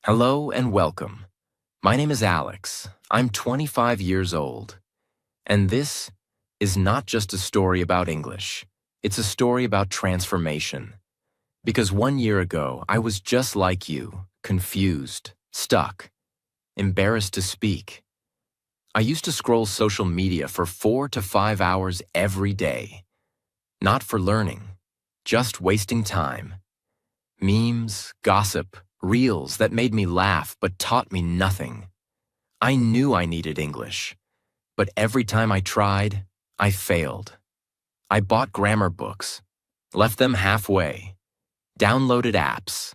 Hello and welcome. My name is Alex. I'm 25 years old. And this is not just a story about English. It's a story about transformation. Because 1 year ago, I was just like you, confused, stuck, embarrassed to speak. I used to scroll social media for 4 to 5 hours every day. Not for learning, just wasting time. Memes, gossip, reels that made me laugh but taught me nothing. I knew I needed English, but every time I tried, I failed. I bought grammar books, left them halfway, downloaded apps,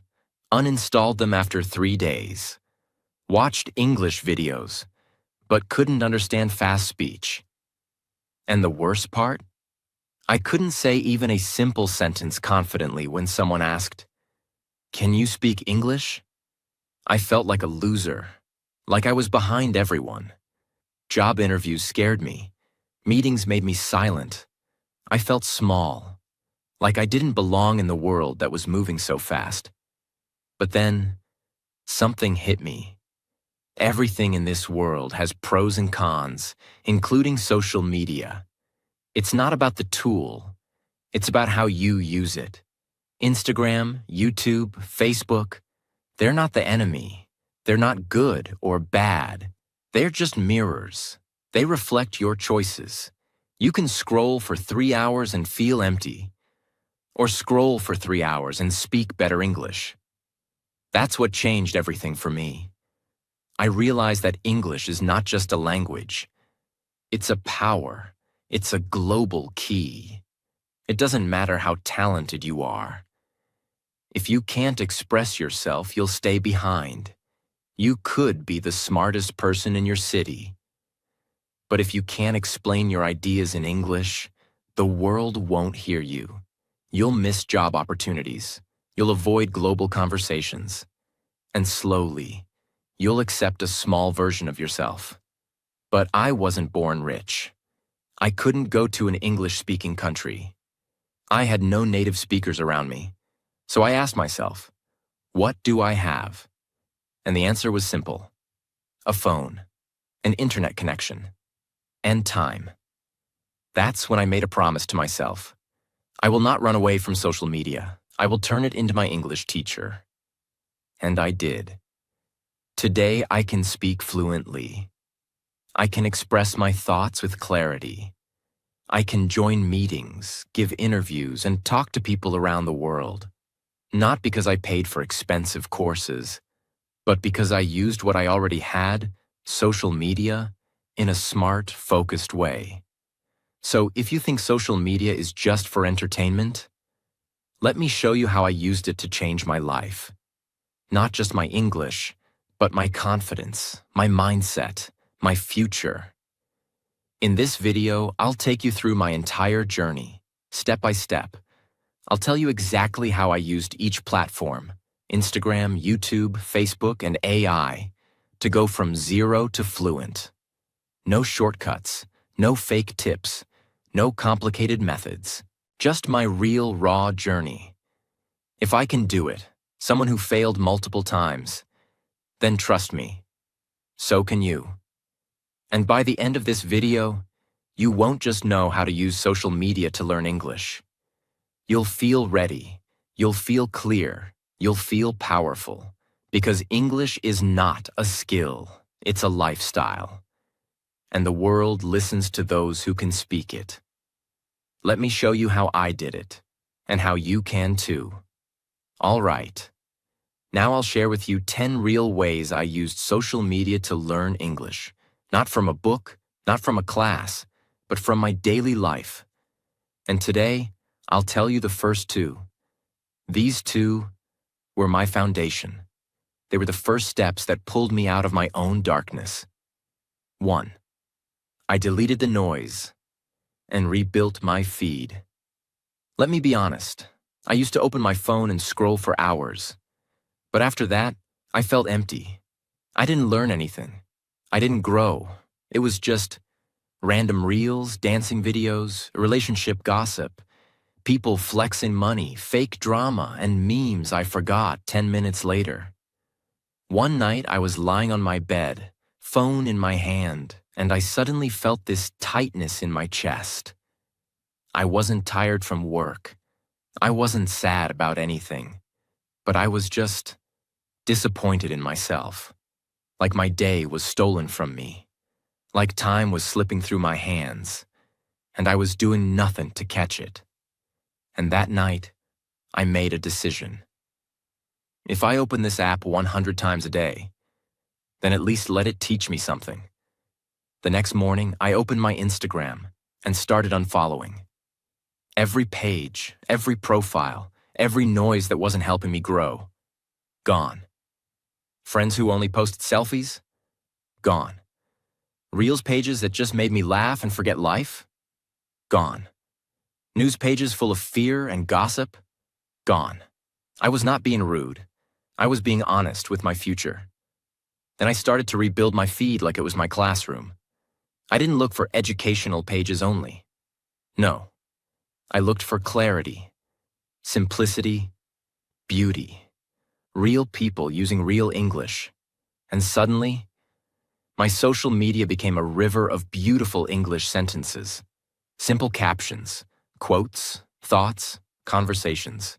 uninstalled them after 3 days, watched English videos, but couldn't understand fast speech. And the worst part? I couldn't say even a simple sentence confidently when someone asked, "Can you speak English?" I felt like a loser, like I was behind everyone. Job interviews scared me. Meetings made me silent. I felt small, like I didn't belong in the world that was moving so fast. But then, something hit me. Everything in this world has pros and cons, including social media. It's not about the tool. It's about how you use it. Instagram, YouTube, Facebook, they're not the enemy. They're not good or bad. They're just mirrors. They reflect your choices. You can scroll for 3 hours and feel empty, or scroll for 3 hours and speak better English. That's what changed everything for me. I realized that English is not just a language. It's a power. It's a global key. It doesn't matter how talented you are. If you can't express yourself, you'll stay behind. You could be the smartest person in your city. But if you can't explain your ideas in English, the world won't hear you. You'll miss job opportunities. You'll avoid global conversations. And slowly, you'll accept a small version of yourself. But I wasn't born rich. I couldn't go to an English-speaking country. I had no native speakers around me. So I asked myself, what do I have? And the answer was simple. A phone, an internet connection, and time. That's when I made a promise to myself. I will not run away from social media. I will turn it into my English teacher. And I did. Today I can speak fluently. I can express my thoughts with clarity. I can join meetings, give interviews, and talk to people around the world. Not because I paid for expensive courses, but because I used what I already had, social media, in a smart, focused way. So if you think social media is just for entertainment, let me show you how I used it to change my life. Not just my English, but my confidence, my mindset, my future. In this video, I'll take you through my entire journey, step by step. I'll tell you exactly how I used each platform, Instagram, YouTube, Facebook, and AI, to go from zero to fluent. No shortcuts, no fake tips, no complicated methods, just my real, raw journey. If I can do it, someone who failed multiple times, then trust me, so can you. And by the end of this video, you won't just know how to use social media to learn English. You'll feel ready, you'll feel clear, you'll feel powerful, because English is not a skill, it's a lifestyle. And the world listens to those who can speak it. Let me show you how I did it, and how you can too. All right. Now I'll share with you 10 real ways I used social media to learn English. Not from a book, not from a class, but from my daily life. And today, I'll tell you the first two. These two were my foundation. They were the first steps that pulled me out of my own darkness. 1. I deleted the noise and rebuilt my feed. Let me be honest. I used to open my phone and scroll for hours. But after that, I felt empty. I didn't learn anything. I didn't grow. It was just random reels, dancing videos, relationship gossip, people flexing money, fake drama, and memes I forgot 10 minutes later. One night I was lying on my bed, phone in my hand, and I suddenly felt this tightness in my chest. I wasn't tired from work. I wasn't sad about anything, but I was just disappointed in myself. Like my day was stolen from me. Like time was slipping through my hands, and I was doing nothing to catch it. And that night, I made a decision. If I open this app 100 times a day, then at least let it teach me something. The next morning, I opened my Instagram and started unfollowing. Every page, every profile, every noise that wasn't helping me grow, gone. Friends who only posted selfies, gone. Reels pages that just made me laugh and forget life, gone. News pages full of fear and gossip, gone. I was not being rude. I was being honest with my future. Then I started to rebuild my feed like it was my classroom. I didn't look for educational pages only. No. I looked for clarity, simplicity, beauty, real people using real English. And suddenly, my social media became a river of beautiful English sentences, simple captions, quotes, thoughts, conversations.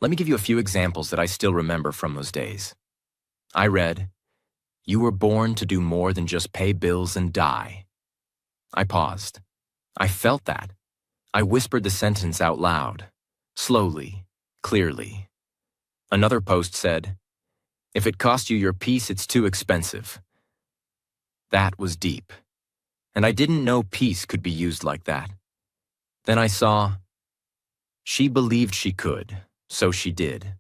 Let me give you a few examples that I still remember from those days. I read, "You were born to do more than just pay bills and die." I paused. I felt that. I whispered the sentence out loud, slowly, clearly. Another post said, "If it cost you your peace, it's too expensive." That was deep. And I didn't know peace could be used like that. Then I saw, "She believed she could, so she did."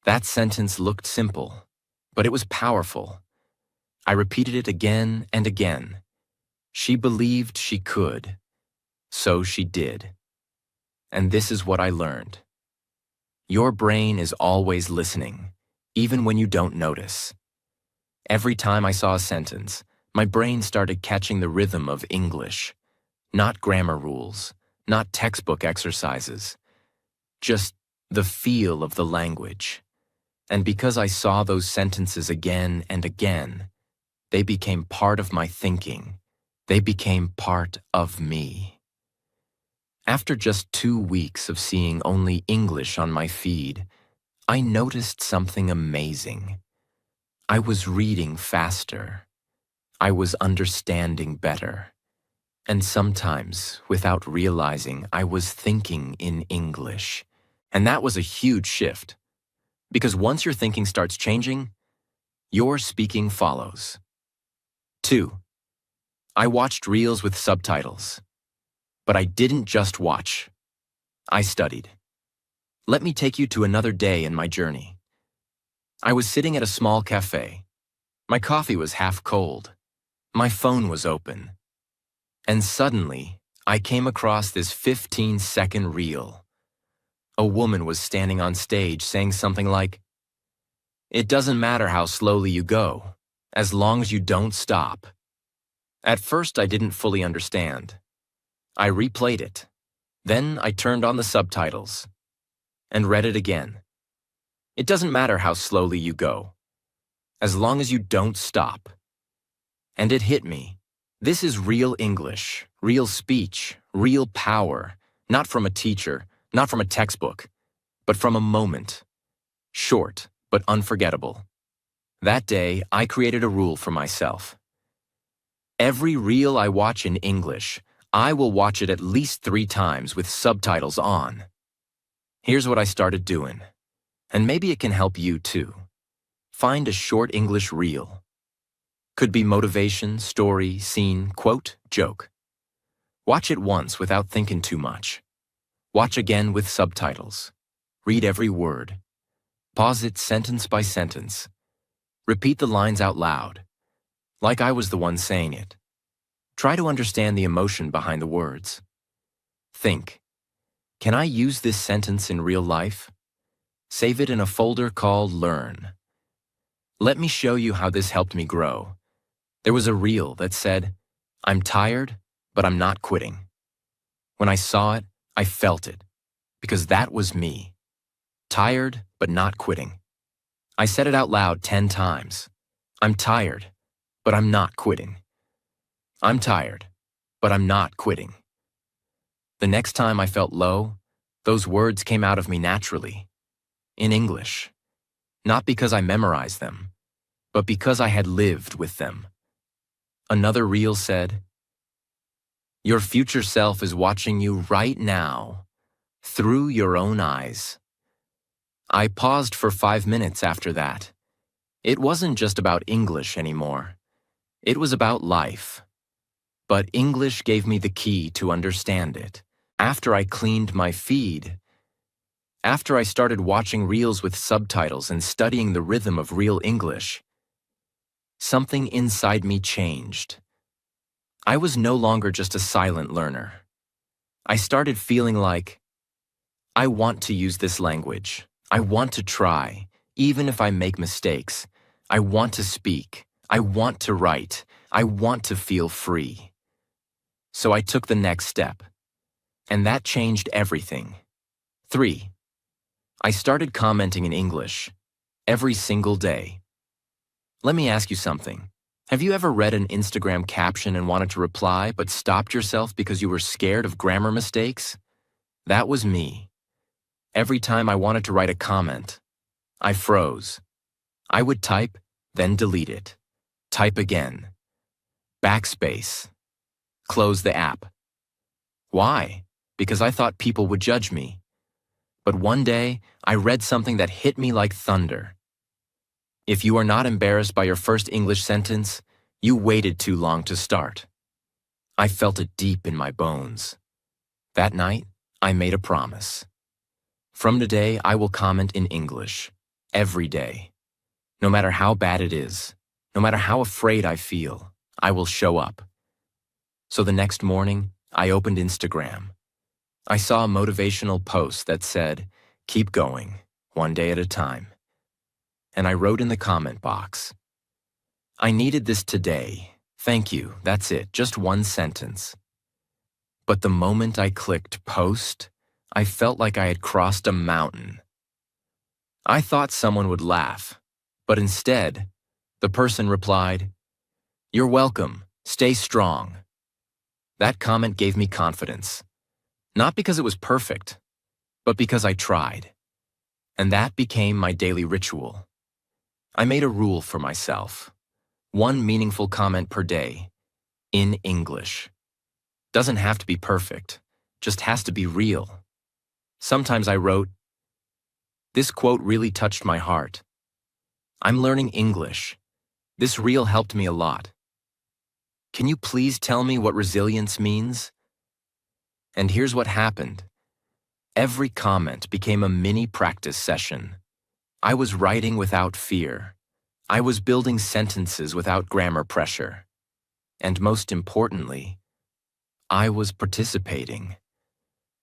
That sentence looked simple, but it was powerful. I repeated it again and again. She believed she could, so she did. And this is what I learned. Your brain is always listening, even when you don't notice. Every time I saw a sentence, my brain started catching the rhythm of English. Not grammar rules, not textbook exercises, just the feel of the language. And because I saw those sentences again and again, they became part of my thinking. They became part of me. After just 2 weeks of seeing only English on my feed, I noticed something amazing. I was reading faster. I was understanding better. And sometimes, without realizing, I was thinking in English. And that was a huge shift. Because once your thinking starts changing, your speaking follows. 2. I watched reels with subtitles. But I didn't just watch. I studied. Let me take you to another day in my journey. I was sitting at a small cafe. My coffee was half cold. My phone was open. And suddenly, I came across this 15-second reel. A woman was standing on stage saying something like, "It doesn't matter how slowly you go, as long as you don't stop." At first, I didn't fully understand. I replayed it. Then I turned on the subtitles and read it again. It doesn't matter how slowly you go, as long as you don't stop. And it hit me. This is real English, real speech, real power, not from a teacher, not from a textbook, but from a moment. Short, but unforgettable. That day, I created a rule for myself. Every reel I watch in English, I will watch it at least 3 times with subtitles on. Here's what I started doing, and maybe it can help you too. Find a short English reel. Could be motivation, story, scene, quote, joke. Watch it once without thinking too much. Watch again with subtitles. Read every word. Pause it sentence by sentence. Repeat the lines out loud, like I was the one saying it. Try to understand the emotion behind the words. Think, can I use this sentence in real life? Save it in a folder called Learn. Let me show you how this helped me grow. There was a reel that said, "I'm tired, but I'm not quitting." When I saw it, I felt it, because that was me. Tired, but not quitting. I said it out loud 10 times. I'm tired, but I'm not quitting. I'm tired, but I'm not quitting. The next time I felt low, those words came out of me naturally, in English. Not because I memorized them, but because I had lived with them. Another reel said, "Your future self is watching you right now, through your own eyes." I paused for 5 minutes after that. It wasn't just about English anymore. It was about life. But English gave me the key to understand it. After I cleaned my feed, after I started watching reels with subtitles and studying the rhythm of real English, something inside me changed. I was no longer just a silent learner. I started feeling like, I want to use this language. I want to try, even if I make mistakes. I want to speak. I want to write. I want to feel free. So I took the next step, and that changed everything. 3. I started commenting in English every single day. Let me ask you something. Have you ever read an Instagram caption and wanted to reply but stopped yourself because you were scared of grammar mistakes? That was me. Every time I wanted to write a comment, I froze. I would type, then delete it. Type again. Backspace. Close the app. Why? Because I thought people would judge me. But one day, I read something that hit me like thunder. If you are not embarrassed by your first English sentence, you waited too long to start. I felt it deep in my bones. That night, I made a promise. From today, I will comment in English, every day. No matter how bad it is, no matter how afraid I feel, I will show up. So the next morning, I opened Instagram. I saw a motivational post that said, "Keep going, one day at a time." And I wrote in the comment box, "I needed this today. Thank you, that's it, just one sentence." But the moment I clicked post, I felt like I had crossed a mountain. I thought someone would laugh, but instead, the person replied, "You're welcome, stay strong." That comment gave me confidence, not because it was perfect, but because I tried. And that became my daily ritual. I made a rule for myself. One meaningful comment per day, in English. Doesn't have to be perfect, just has to be real. Sometimes I wrote, "This quote really touched my heart. I'm learning English. This reel helped me a lot. Can you please tell me what resilience means?" And here's what happened. Every comment became a mini practice session. I was writing without fear. I was building sentences without grammar pressure. And most importantly, I was participating.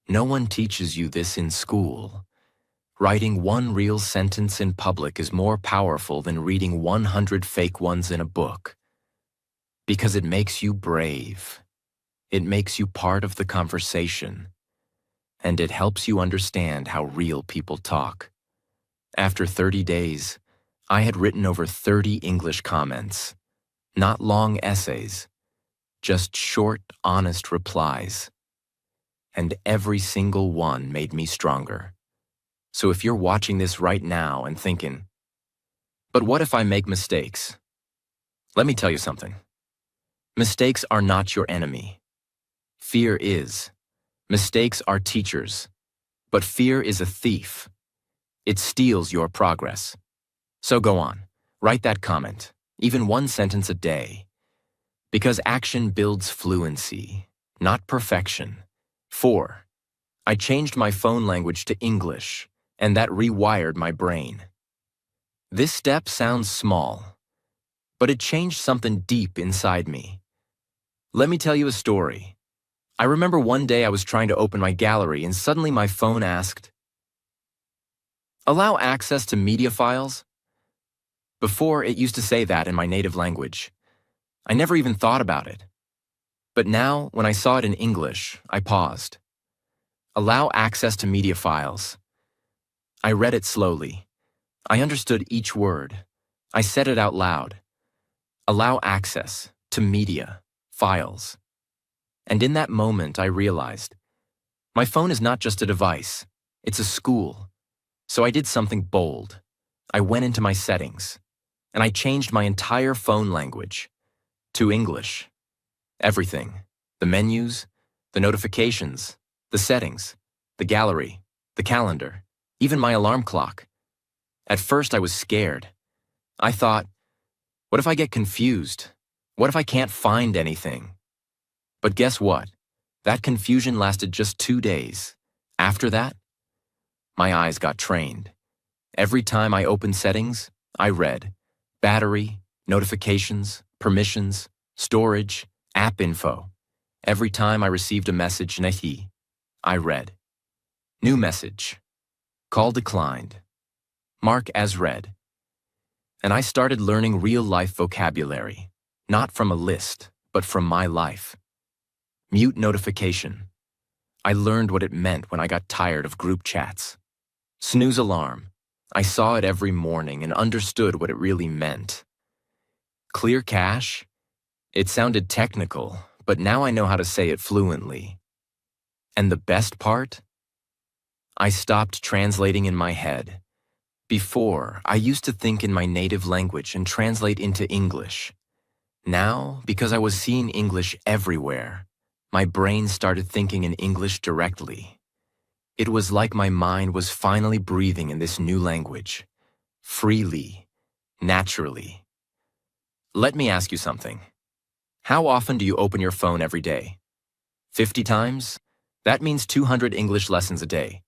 No one teaches you this in school. Writing one real sentence in public is more powerful than reading 100 fake ones in a book. Because it makes you brave. It makes you part of the conversation. And it helps you understand how real people talk. After 30 days, I had written over 30 English comments. Not long essays, just short, honest replies. And every single one made me stronger. So if you're watching this right now and thinking, "But what if I make mistakes?" Let me tell you something. Mistakes are not your enemy. Fear is. Mistakes are teachers. But fear is a thief. It steals your progress. So go on, write that comment, even one sentence a day. Because action builds fluency, not perfection. 4. I changed my phone language to English, and that rewired my brain. This step sounds small, but it changed something deep inside me. Let me tell you a story. I remember one day I was trying to open my gallery and suddenly my phone asked, "Allow access to media files?" Before, it used to say that in my native language. I never even thought about it. But now, when I saw it in English, I paused. Allow access to media files. I read it slowly. I understood each word. I said it out loud. Allow access to media, files. And in that moment, I realized my phone is not just a device, it's a school. So I did something bold. I went into my settings, and I changed my entire phone language to English. Everything. The menus, the notifications, the settings, the gallery, the calendar, even my alarm clock. At first, I was scared. I thought, what if I get confused? What if I can't find anything? But guess what? That confusion lasted just 2 days. After that, my eyes got trained. Every time I opened settings, I read battery, notifications, permissions, storage, app info. Every time I received a message, nahi, I read. New message. Call declined. Mark as read. And I started learning real-life vocabulary, not from a list, but from my life. Mute notification. I learned what it meant when I got tired of group chats. Snooze alarm. I saw it every morning and understood what it really meant. Clear cache. It sounded technical, but now I know how to say it fluently. And the best part? I stopped translating in my head. Before, I used to think in my native language and translate into English. Now, because I was seeing English everywhere, my brain started thinking in English directly. It was like my mind was finally breathing in this new language. Freely, naturally. Let me ask you something. How often do you open your phone every day? 50 times? That means 200 English lessons a day.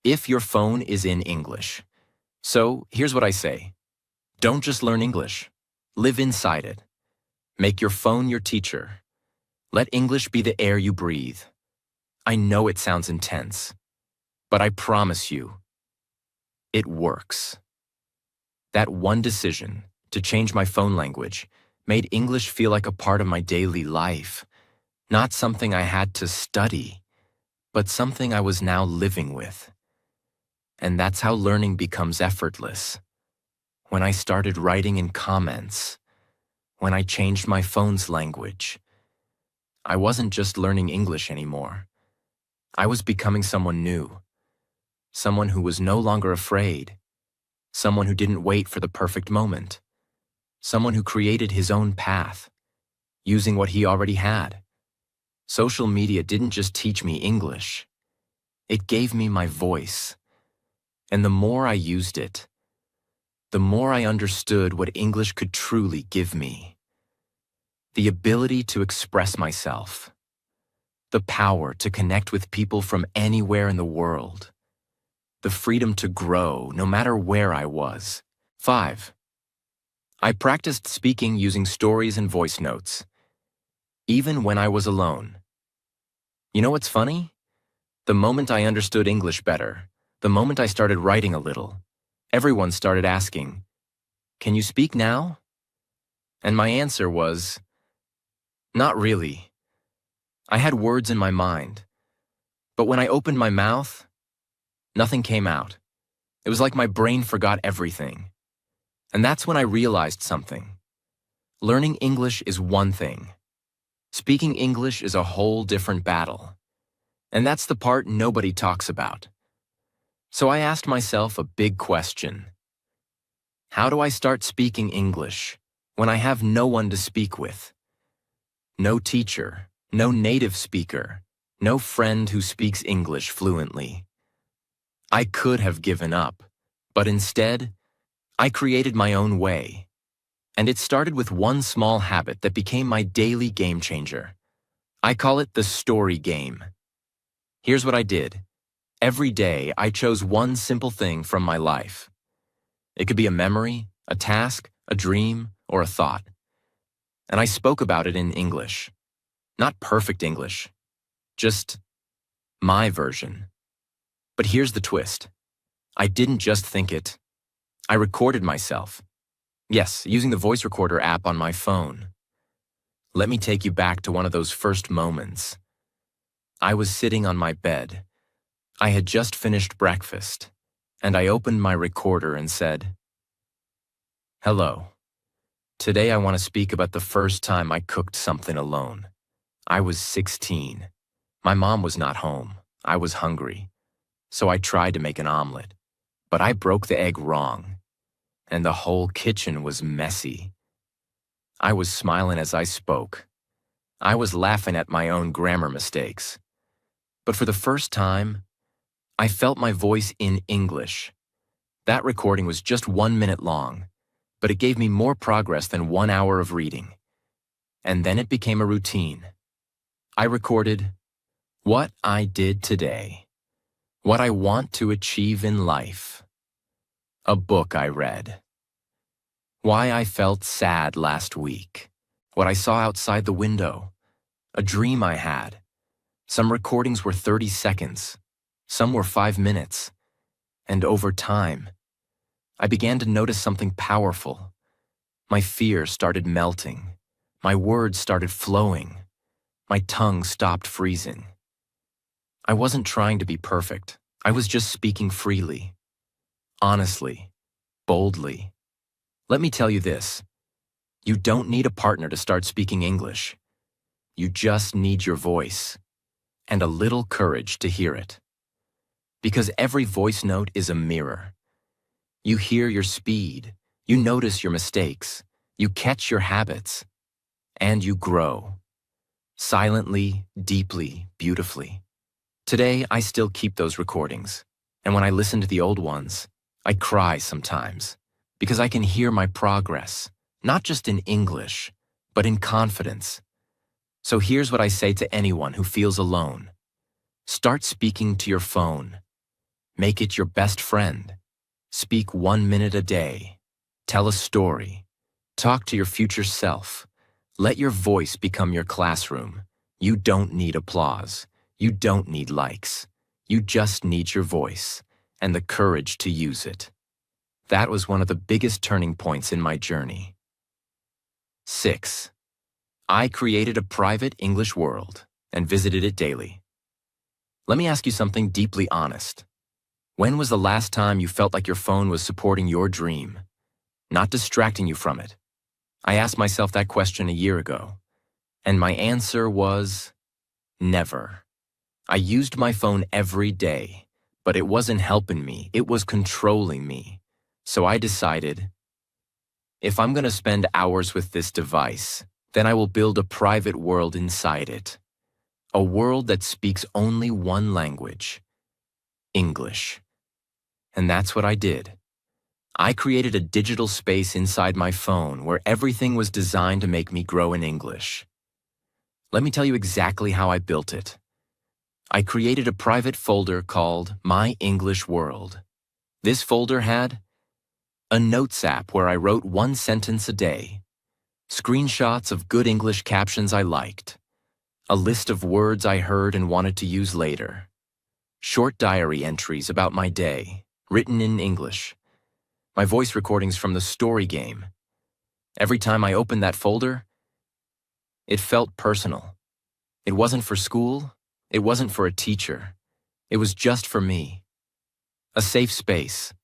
If your phone is in English. So, here's what I say. Don't just learn English. Live inside it. Make your phone your teacher. Let English be the air you breathe. I know it sounds intense, but I promise you, it works. That one decision to change my phone language made English feel like a part of my daily life, not something I had to study, but something I was now living with. And that's how learning becomes effortless. When I started writing in comments, when I changed my phone's language, I wasn't just learning English anymore. I was becoming someone new, someone who was no longer afraid, someone who didn't wait for the perfect moment, someone who created his own path, using what he already had. Social media didn't just teach me English, it gave me my voice. And the more I used it, the more I understood what English could truly give me. The ability to express myself. The power to connect with people from anywhere in the world. The freedom to grow no matter where I was. 5. I practiced speaking using stories and voice notes, even when I was alone. You know what's funny? The moment I understood English better, the moment I started writing a little, everyone started asking, "Can you speak now?" And my answer was, "Not really." I had words in my mind, but when I opened my mouth, nothing came out. It was like my brain forgot everything. And that's when I realized something. Learning English is one thing. Speaking English is a whole different battle. And that's the part nobody talks about. So I asked myself a big question. How do I start speaking English when I have no one to speak with? No teacher, no native speaker, no friend who speaks English fluently. I could have given up, but instead, I created my own way. And it started with one small habit that became my daily game changer. I call it the story game. Here's what I did. Every day, I chose one simple thing from my life. It could be a memory, a task, a dream, or a thought. And I spoke about it in English. Not perfect English, just my version. But here's the twist. I didn't just think it. I recorded myself. Yes, using the voice recorder app on my phone. Let me take you back to one of those first moments. I was sitting on my bed. I had just finished breakfast, and I opened my recorder and said, "Hello. Today I want to speak about the first time I cooked something alone. I was 16. My mom was not home. I was hungry. So I tried to make an omelet. But I broke the egg wrong, and the whole kitchen was messy. I was smiling as I spoke. I was laughing at my own grammar mistakes. But for the first time, I felt my voice in English. That recording was just 1 minute long, but it gave me more progress than 1 hour of reading. And then it became a routine. I recorded what I did today, what I want to achieve in life, a book I read, why I felt sad last week, what I saw outside the window, a dream I had. Some recordings were 30 seconds, some were 5 minutes, and over time, I began to notice something powerful. My fear started melting, my words started flowing, my tongue stopped freezing. I wasn't trying to be perfect, I was just speaking freely, honestly, boldly. Let me tell you this, you don't need a partner to start speaking English. You just need your voice, and a little courage to hear it. Because every voice note is a mirror. You hear your speed, you notice your mistakes, you catch your habits, and you grow. Silently, deeply, beautifully. Today, I still keep those recordings, and when I listen to the old ones, I cry sometimes, because I can hear my progress, not just in English, but in confidence. So here's what I say to anyone who feels alone. Start speaking to your phone. Make it your best friend. Speak 1 minute a day. Tell a story. Talk to your future self. Let your voice become your classroom. You don't need applause. You don't need likes. You just need your voice and the courage to use it. That was one of the biggest turning points in my journey. 6. I created a private English world and visited it daily. Let me ask you something deeply honest. When was the last time you felt like your phone was supporting your dream, not distracting you from it? I asked myself that question a year ago, and my answer was never. I used my phone every day, but it wasn't helping me, it was controlling me. So I decided, if I'm going to spend hours with this device, then I will build a private world inside it. A world that speaks only one language, English. And that's what I did. I created a digital space inside my phone where everything was designed to make me grow in English. Let me tell you exactly how I built it. I created a private folder called My English World. This folder had a notes app where I wrote 1 sentence a day, screenshots of good English captions I liked, a list of words I heard and wanted to use later, short diary entries about my day, written in English, my voice recordings from the story game. Every time I opened that folder, it felt personal. It wasn't for school, it wasn't for a teacher, it was just for me. A safe space,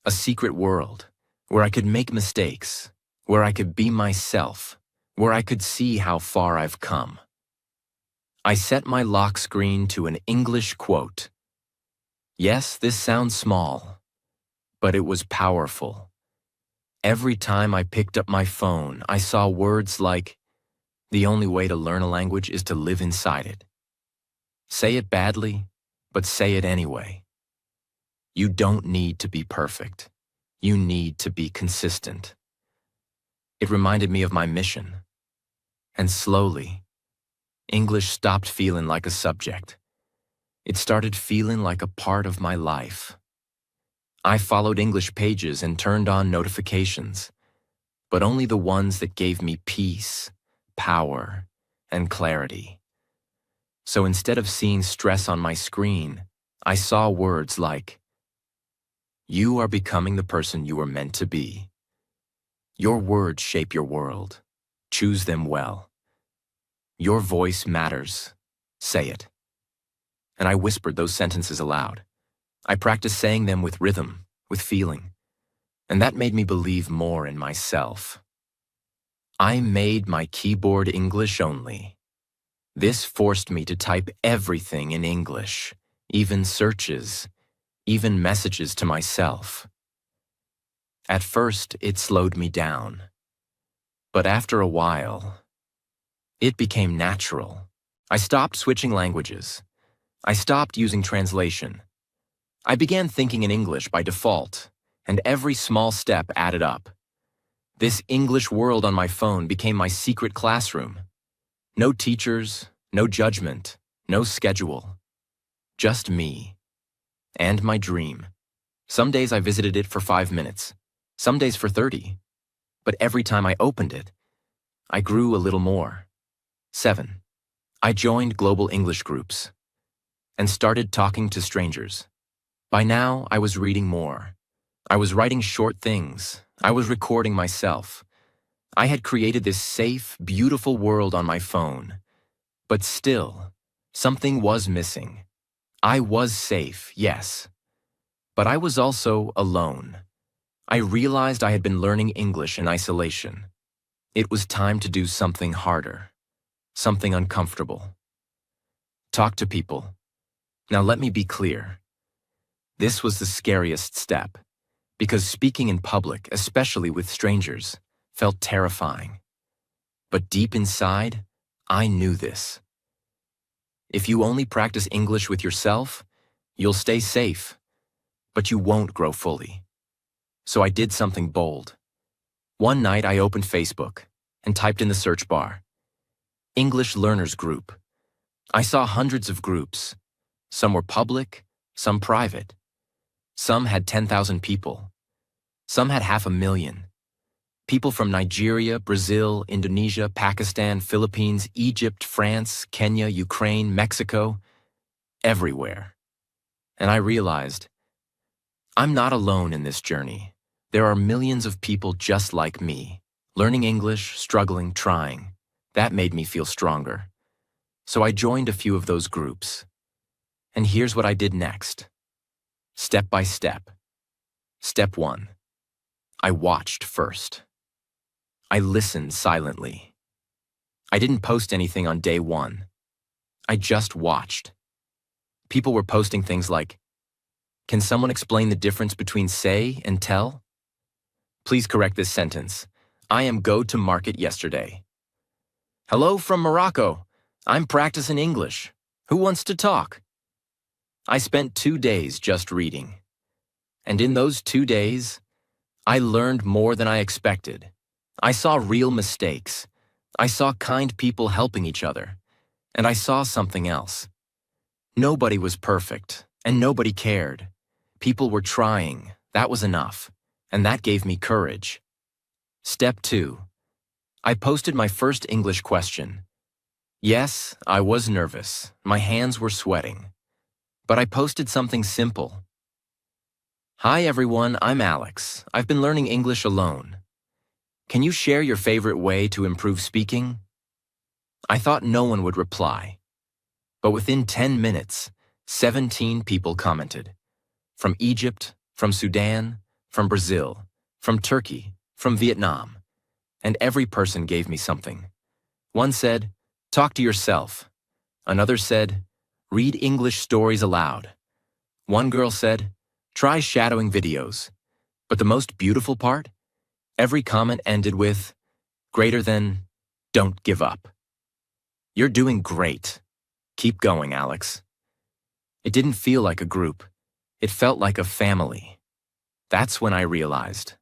a secret world, where I could make mistakes, where I could be myself, where I could see how far I've come. I set my lock screen to an English quote. Yes, this sounds small, but it was powerful. Every time I picked up my phone, I saw words like, the only way to learn a language is to live inside it. Say it badly, but say it anyway. You don't need to be perfect. You need to be consistent. It reminded me of my mission. And slowly, English stopped feeling like a subject. It started feeling like a part of my life. I followed English pages and turned on notifications, but only the ones that gave me peace, power, and clarity. So instead of seeing stress on my screen, I saw words like, you are becoming the person you were meant to be. Your words shape your world. Choose them well. Your voice matters. Say it. And I whispered those sentences aloud. I practiced saying them with rhythm, with feeling, and that made me believe more in myself. I made my keyboard English only. This forced me to type everything in English, even searches, even messages to myself. At first, it slowed me down. But after a while, it became natural. I stopped switching languages. I stopped using translation. I began thinking in English by default, and every small step added up. This English world on my phone became my secret classroom. No teachers, no judgment, no schedule. Just me. And my dream. Some days I visited it for 5 minutes, some days for 30. But every time I opened it, I grew a little more. 7. I joined global English groups and started talking to strangers. By now, I was reading more. I was writing short things. I was recording myself. I had created this safe, beautiful world on my phone. But still, something was missing. I was safe, yes. But I was also alone. I realized I had been learning English in isolation. It was time to do something harder, something uncomfortable. Talk to people. Now let me be clear. This was the scariest step, because speaking in public, especially with strangers, felt terrifying. But deep inside, I knew this. If you only practice English with yourself, you'll stay safe, but you won't grow fully. So I did something bold. One night I opened Facebook and typed in the search bar, English Learners Group. I saw hundreds of groups. Some were public, some private. Some had 10,000 people. Some had 500,000. People from Nigeria, Brazil, Indonesia, Pakistan, Philippines, Egypt, France, Kenya, Ukraine, Mexico, everywhere. And I realized, I'm not alone in this journey. There are millions of people just like me, learning English, struggling, trying. That made me feel stronger. So I joined a few of those groups. And here's what I did next. Step by step. Step 1. I watched first. I listened silently. I didn't post anything on day 1. I just watched. People were posting things like, can someone explain the difference between say and tell? Please correct this sentence. I am go to market yesterday. Hello from Morocco. I'm practicing English. Who wants to talk? I spent 2 days just reading. And in those 2 days, I learned more than I expected. I saw real mistakes. I saw kind people helping each other. And I saw something else. Nobody was perfect, and nobody cared. People were trying. That was enough. And that gave me courage. Step 2. I posted my first English question. Yes, I was nervous. My hands were sweating. But I posted something simple. Hi everyone, I'm Alex. I've been learning English alone. Can you share your favorite way to improve speaking? I thought no one would reply. But within 10 minutes, 17 people commented. From Egypt, from Sudan, from Brazil, from Turkey, from Vietnam. And every person gave me something. One said, talk to yourself. Another said, read English stories aloud. One girl said, try shadowing videos. But the most beautiful part? Every comment ended with, greater than, don't give up. You're doing great. Keep going, Alex. It didn't feel like a group. It felt like a family. That's when I realized.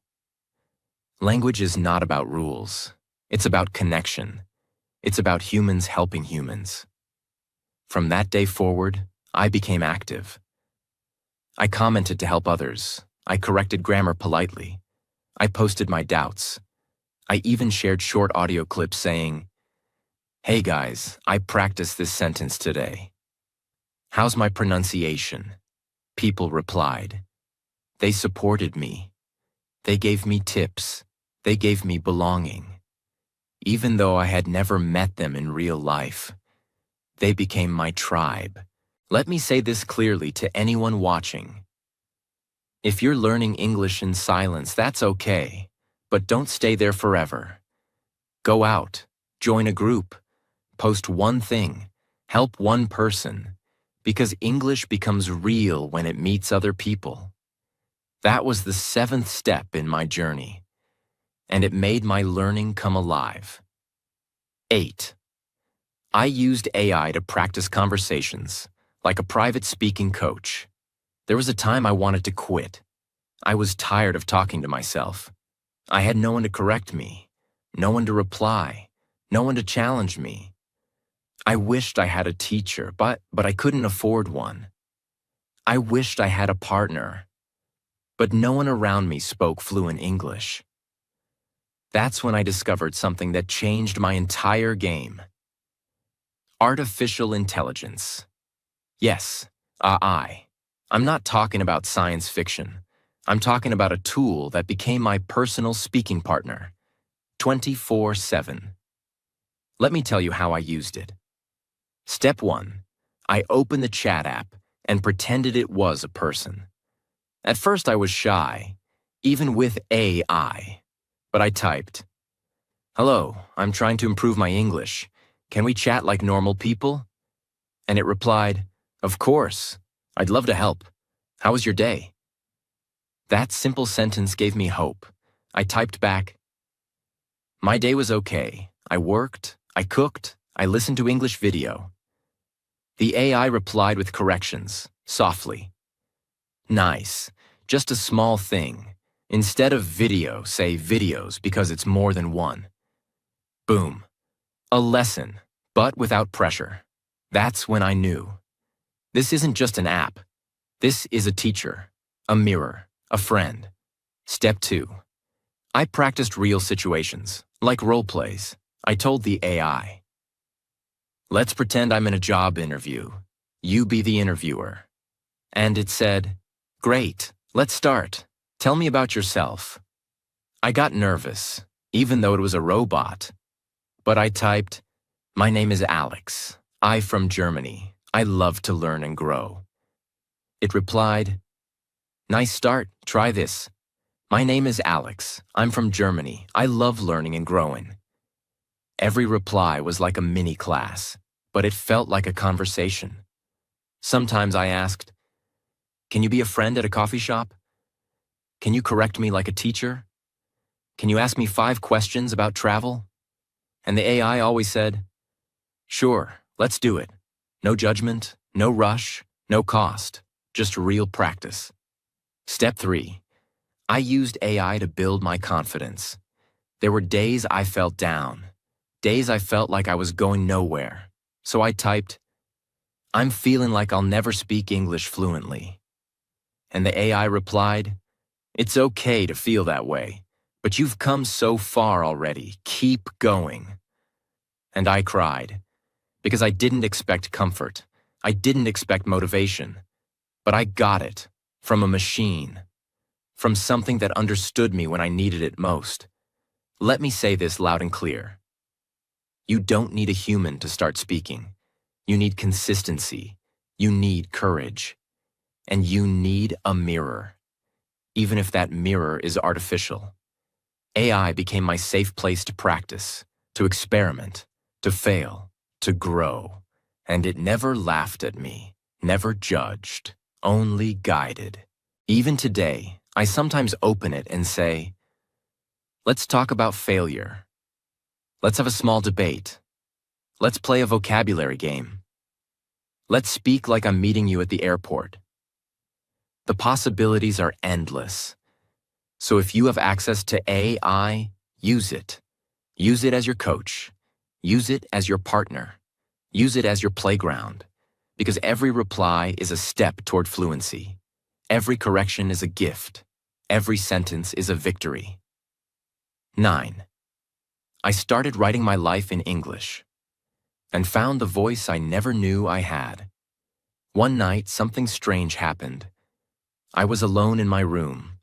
Language is not about rules. It's about connection. It's about humans helping humans. From that day forward, I became active. I commented to help others. I corrected grammar politely. I posted my doubts. I even shared short audio clips saying, hey guys, I practiced this sentence today. How's my pronunciation? People replied. They supported me. They gave me tips. They gave me belonging. Even though I had never met them in real life, they became my tribe. Let me say this clearly to anyone watching. If you're learning English in silence, that's okay, but don't stay there forever. Go out, join a group, post one thing, help one person, because English becomes real when it meets other people. That was the 7th step in my journey, and it made my learning come alive. 8. I used AI to practice conversations, like a private speaking coach. There was a time I wanted to quit. I was tired of talking to myself. I had no one to correct me, no one to reply, no one to challenge me. I wished I had a teacher, but I couldn't afford one. I wished I had a partner, but no one around me spoke fluent English. That's when I discovered something that changed my entire game. Artificial intelligence. Yes, AI. I'm not talking about science fiction. I'm talking about a tool that became my personal speaking partner, 24/7. Let me tell you how I used it. Step 1. I opened the chat app and pretended it was a person. At first I was shy, even with AI, but I typed, "Hello, I'm trying to improve my English. Can we chat like normal people?" And it replied, "Of course. I'd love to help. How was your day?" That simple sentence gave me hope. I typed back, "My day was okay. I worked, I cooked, I listened to English video." The AI replied with corrections, softly. "Nice. Just a small thing. Instead of video, say videos because it's more than one." Boom. A lesson, but without pressure. That's when I knew. This isn't just an app. This is a teacher, a mirror, a friend. Step 2. I practiced real situations, like role plays. I told the AI, "Let's pretend I'm in a job interview. You be the interviewer." And it said, "Great, let's start. Tell me about yourself." I got nervous, even though it was a robot. But I typed, "My name is Alex. I'm from Germany. I love to learn and grow." It replied, "Nice start. Try this. My name is Alex. I'm from Germany. I love learning and growing." Every reply was like a mini class, but it felt like a conversation. Sometimes I asked, "Can you be a friend at a coffee shop? Can you correct me like a teacher? Can you ask me 5 questions about travel?" And the AI always said, "Sure, let's do it. No judgment, no rush, no cost, just real practice." Step 3. I used AI to build my confidence. There were days I felt down, days I felt like I was going nowhere. So I typed, "I'm feeling like I'll never speak English fluently." And the AI replied, "It's okay to feel that way, but you've come so far already. Keep going." And I cried, because I didn't expect comfort. I didn't expect motivation. But I got it from a machine, from something that understood me when I needed it most. Let me say this loud and clear. You don't need a human to start speaking. You need consistency. You need courage. And you need a mirror, even if that mirror is artificial. AI became my safe place to practice, to experiment, to fail, to grow. And it never laughed at me, never judged, only guided. Even today, I sometimes open it and say, "Let's talk about failure. Let's have a small debate. Let's play a vocabulary game. Let's speak like I'm meeting you at the airport." The possibilities are endless. So if you have access to AI, use it. Use it as your coach. Use it as your partner. Use it as your playground. Because every reply is a step toward fluency. Every correction is a gift. Every sentence is a victory. 9. I started writing my life in English and found the voice I never knew I had. One night, something strange happened. I was alone in my room.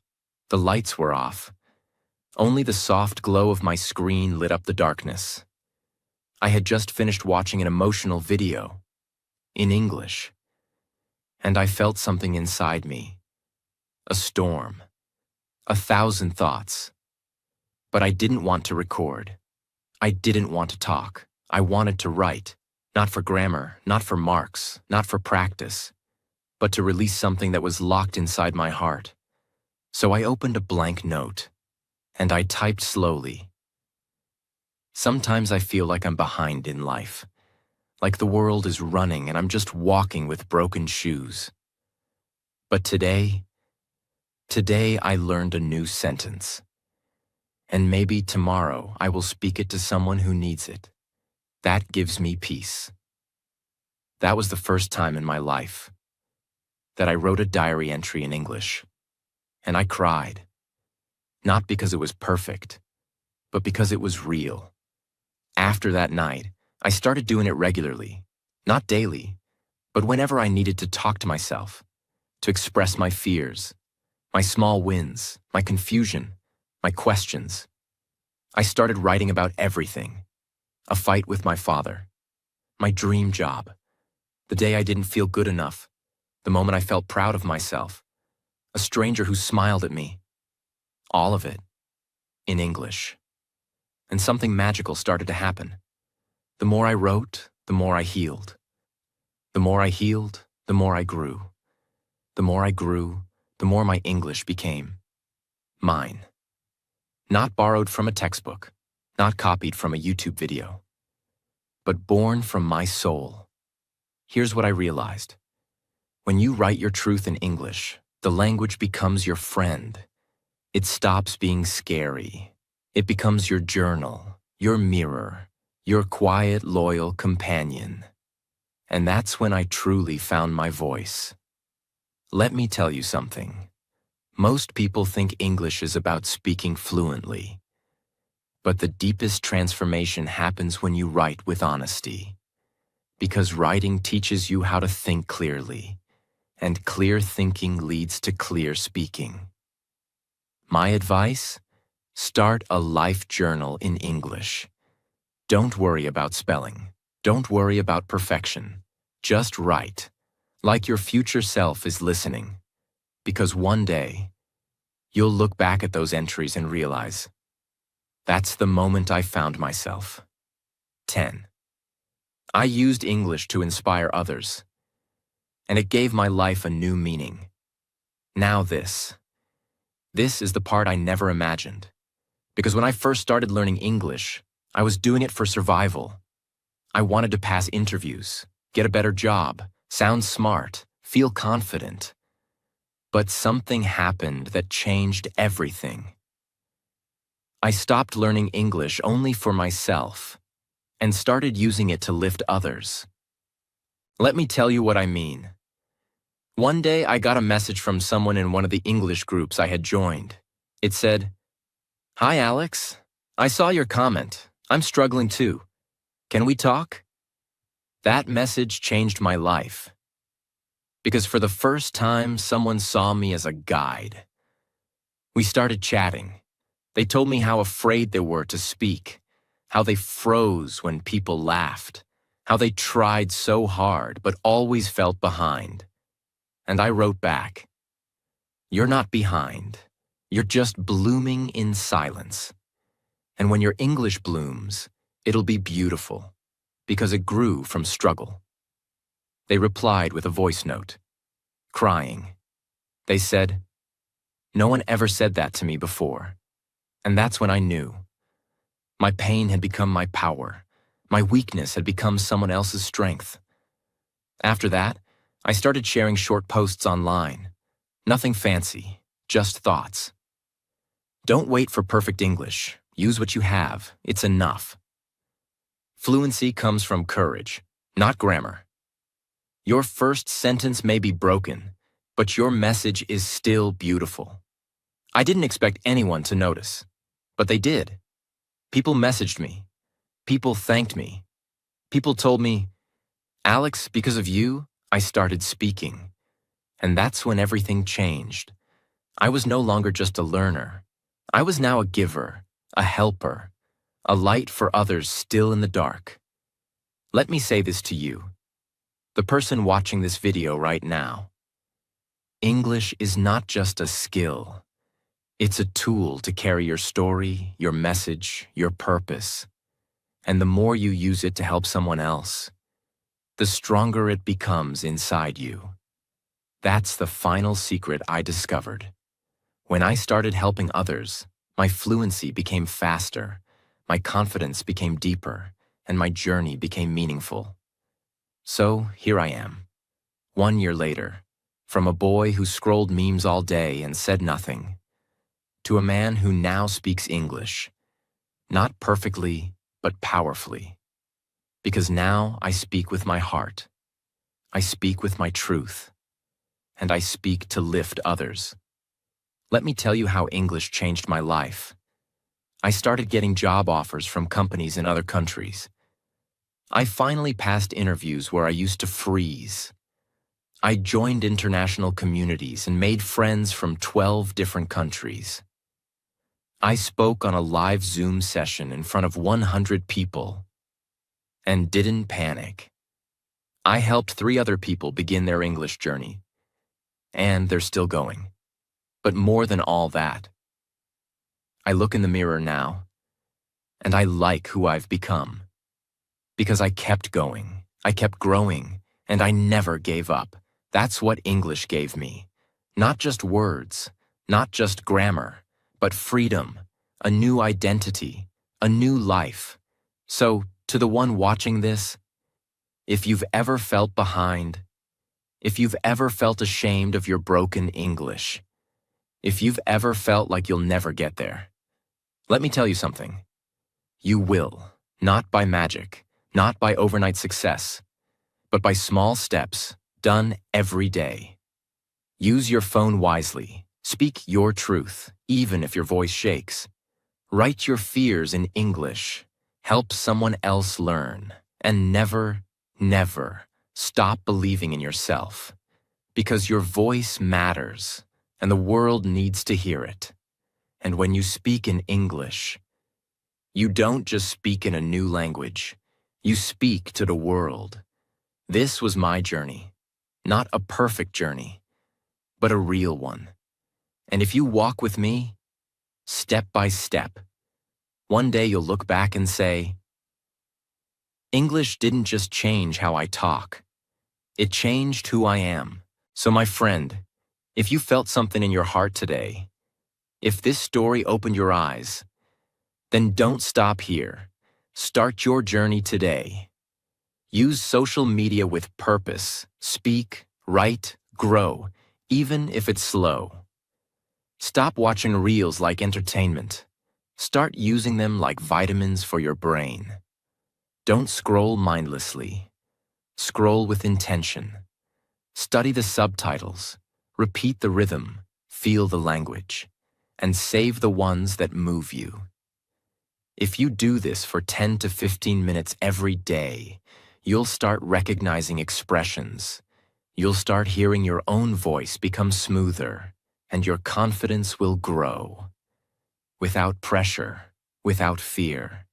The lights were off. Only the soft glow of my screen lit up the darkness. I had just finished watching an emotional video in English, and I felt something inside me. a storm, 1,000 thoughts. But I didn't want to record. I didn't want to talk. I wanted to write, not for grammar, not for marks, not for practice, but to release something that was locked inside my heart. So I opened a blank note, and I typed slowly. Sometimes I feel like I'm behind in life, like the world is running and I'm just walking with broken shoes. But today I learned a new sentence. And maybe tomorrow I will speak it to someone who needs it. That gives me peace. That was the first time in my life that I wrote a diary entry in English. And I cried. Not because it was perfect, but because it was real. After that night, I started doing it regularly, not daily, but whenever I needed to talk to myself, to express my fears, my small wins, my confusion, my questions. I started writing about everything. A fight with my father, my dream job, the day I didn't feel good enough, the moment I felt proud of myself, a stranger who smiled at me. All of it in English. And something magical started to happen. The more I wrote, the more I healed. The more I healed, the more I grew. The more I grew, the more my English became mine. Not borrowed from a textbook, not copied from a YouTube video, but born from my soul. Here's what I realized. When you write your truth in English, the language becomes your friend. It stops being scary. It becomes your journal, your mirror, your quiet, loyal companion. And that's when I truly found my voice. Let me tell you something. Most people think English is about speaking fluently. But the deepest transformation happens when you write with honesty. Because writing teaches you how to think clearly, and clear thinking leads to clear speaking. My advice? Start a life journal in English. Don't worry about spelling. Don't worry about perfection. Just write, like your future self is listening. Because one day, you'll look back at those entries and realize, that's the moment I found myself. 10. I used English to inspire others, and it gave my life a new meaning. Now this. This is the part I never imagined. Because when I first started learning English, I was doing it for survival. I wanted to pass interviews, get a better job, sound smart, feel confident. But something happened that changed everything. I stopped learning English only for myself and started using it to lift others. Let me tell you what I mean. One day I got a message from someone in one of the English groups I had joined. It said, "Hi Alex, I saw your comment. I'm struggling too. Can we talk?" That message changed my life. Because for the first time, someone saw me as a guide. We started chatting. They told me how afraid they were to speak, how they froze when people laughed, how they tried so hard but always felt behind. And I wrote back, "You're not behind. You're just blooming in silence. And when your English blooms, it'll be beautiful, because it grew from struggle." They replied with a voice note, crying. They said, "No one ever said that to me before." And that's when I knew. My pain had become my power. My weakness had become someone else's strength. After that, I started sharing short posts online. Nothing fancy, just thoughts. Don't wait for perfect English. Use what you have. It's enough. Fluency comes from courage, not grammar. Your first sentence may be broken, but your message is still beautiful. I didn't expect anyone to notice, but they did. People messaged me. People thanked me. People told me, "Alex, because of you, I started speaking." And that's when everything changed. I was no longer just a learner. I was now a giver, a helper, a light for others still in the dark. Let me say this to you, the person watching this video right now. English is not just a skill. It's a tool to carry your story, your message, your purpose. And the more you use it to help someone else, the stronger it becomes inside you. That's the final secret I discovered. When I started helping others, my fluency became faster, my confidence became deeper, and my journey became meaningful. So here I am, 1 year later, from a boy who scrolled memes all day and said nothing, to a man who now speaks English, not perfectly, but powerfully. Because now I speak with my heart, I speak with my truth, and I speak to lift others. Let me tell you how English changed my life. I started getting job offers from companies in other countries. I finally passed interviews where I used to freeze. I joined international communities and made friends from 12 different countries. I spoke on a live Zoom session in front of 100 people and didn't panic. I helped 3 other people begin their English journey, and they're still going. But more than all that, I look in the mirror now, and I like who I've become. Because I kept going, I kept growing, and I never gave up. That's what English gave me. Not just words, not just grammar, but freedom, a new identity, a new life. So, to the one watching this, if you've ever felt behind, if you've ever felt ashamed of your broken English, if you've ever felt like you'll never get there, let me tell you something. You will, not by magic, not by overnight success, but by small steps done every day. Use your phone wisely. Speak your truth, even if your voice shakes. Write your fears in English. Help someone else learn. And never, never stop believing in yourself. Because your voice matters, and the world needs to hear it. And when you speak in English, you don't just speak in a new language. You speak to the world. This was my journey. Not a perfect journey, but a real one. And if you walk with me, step by step, one day you'll look back and say, English didn't just change how I talk. It changed who I am. So my friend, if you felt something in your heart today, if this story opened your eyes, then don't stop here. Start your journey today. Use social media with purpose. Speak, write, grow, even if it's slow. Stop watching reels like entertainment. Start using them like vitamins for your brain. Don't scroll mindlessly. Scroll with intention. Study the subtitles. Repeat the rhythm. Feel the language. And save the ones that move you. If you do this for 10 to 15 minutes every day, you'll start recognizing expressions. You'll start hearing your own voice become smoother, and your confidence will grow. Without pressure, without fear.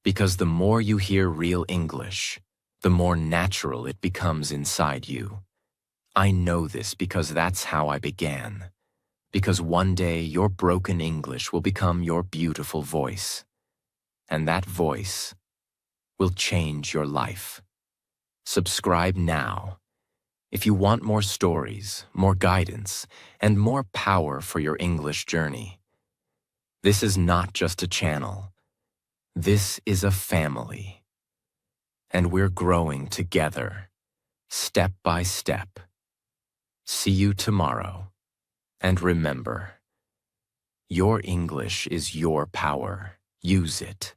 Because the more you hear real English, the more natural it becomes inside you. I know this because that's how I began. Because one day your broken English will become your beautiful voice. And that voice will change your life. Subscribe now. If you want more stories, more guidance, and more power for your English journey. This is not just a channel. This is a family. And we're growing together, step by step. See you tomorrow. And remember, your English is your power. Use it.